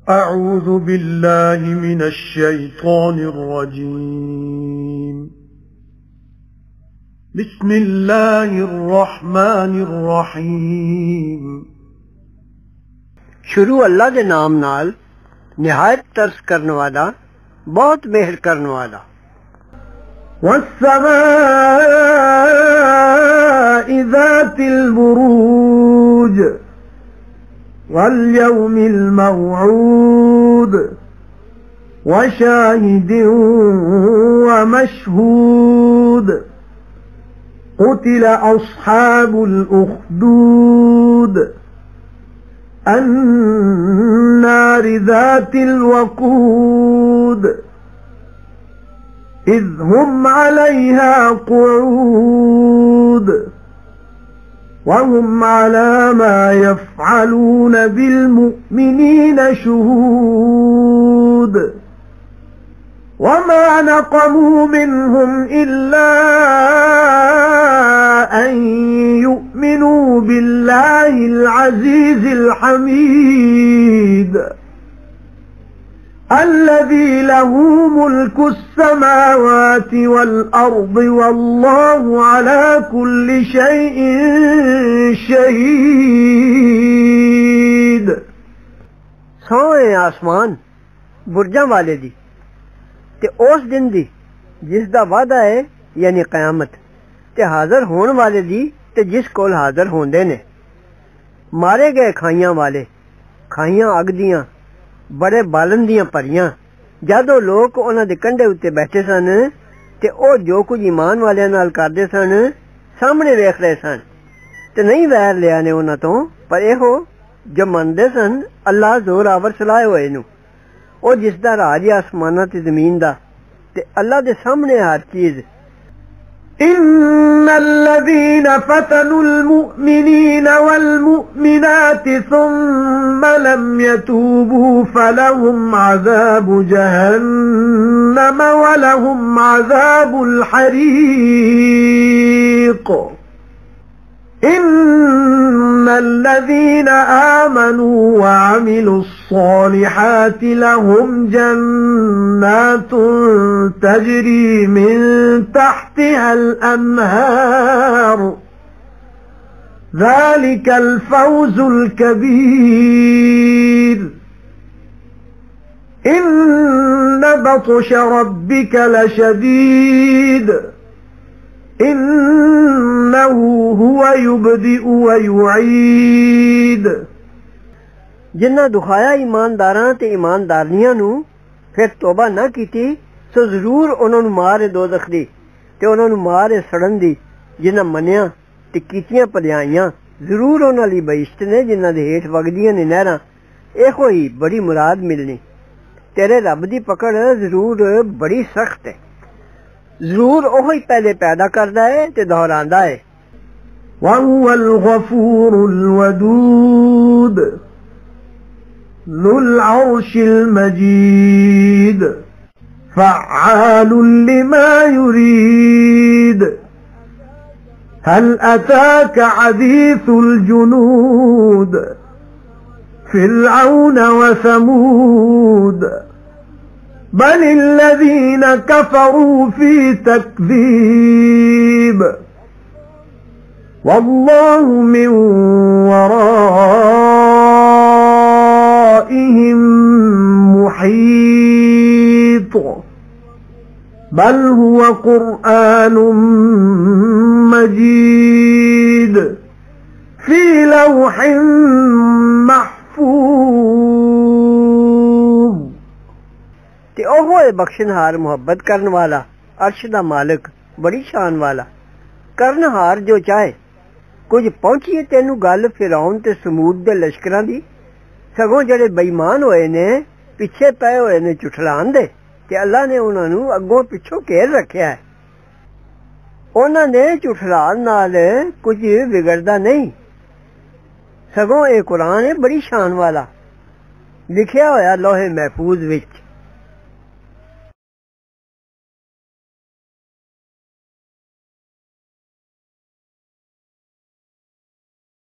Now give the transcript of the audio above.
أعوذ بالله من الشيطان الرجيم بسم الله الرحمن الرحيم शुरू अल्लाह के नाम नाल निहायत तरस करने वाला बहुत मेहर करने वाला। والسماء ذات البروج واليوم الموعود وشاهد ومشهود قتل أصحاب الأخدود النار ذات الوقود إذ هم عليها قعود وهم على ما يفعلون بالمؤمنين شهود وما نقموا منهم إلا أن يؤمنوا بالله العزيز الحميد الذي له ملك السماوات والأرض والله على كل شيء شهيد। सोए आसमान बुर्जां वाले दी ते उस दिन दी जिस दा वादा है यानी कयामत ते हाज़र होने वाले दी ते जिस कोल हाज़र होंदे ने। मारे गए खाइयां वाले खाइयां अग दियां बड़े बालन दियां परियां जद ओ लोग उन्हां दे कंढे उत्ते बैठे सन ते ओ जो कुछ ईमान वालियां नाल करदे सन सामने वेख रहे सन ते नहीं वैर लिया ने उन्हां तों पर एहो जो मनदे सन अल्लाह जोरावर सलाए होए नू ओ जिसदा राज है आसमानां ते ज़मीन दा ते अल्लाह दे सामने हर चीज। إن الذين فتنوا المؤمنين والمؤمنات ثم لم يتوبوا فلهم عذاب جهنم ولهم عذاب الحريق إن الذين آمنوا وعملوا الصالحات لهم جنات تجري من تحتها الأنهار ذلك الفوز الكبير إن بطش ربك لشديد إنه هو يبدئ ويعيد। जिन्ना दुखाया ईमानदारां ते ईमानदारनियां नू फिर तौबा ना कीती सो जरूर उन्हां नू मार है दोज़ख दी ते उन्हां नू मार है सड़न दी। जिन्ना मन्निया ते कीतियां भलाइयां जरूर उन्हां लई बहिश्त ने जिन्हां दे हेठ वगदियां ने नहरां। एहो ही बड़ी मुराद मिलनी। तेरे रब दी पकड़ जरूर बड़ी सख्त है। जरूर ओह ही पहले पैदा करदा है ते दोहरांदा है। وهو الغفور الودود ذو العرش المجيد فعال لما يريد هل أتاك حديث الجنود فرعون وثمود بل الذين كفروا في تكذيب والله من ورائهم محيط بل هو قرآن مجيد في لوح محفوظ। ते ओहो है बख्शनहार मोहब्बत करने वाला अर्श दा मालिक बड़ी शान वाला करनहार जो चाहे। कुछ पहुंचीए तेनू गल फिरौन ते समूद दे लश्करां दी सगों जेड़े बेईमान होए ने पिछे पए होए ने झुठलान दे ते अल्लाह ने उन्हां नू अगों पिछों घेर रखिया है। उन्हां ने झुठलान नाल कुछ बिगड़दा नहीं सगों ए कुरान है बड़ी शान वाला लिखिया होया लोहे महफूज विच।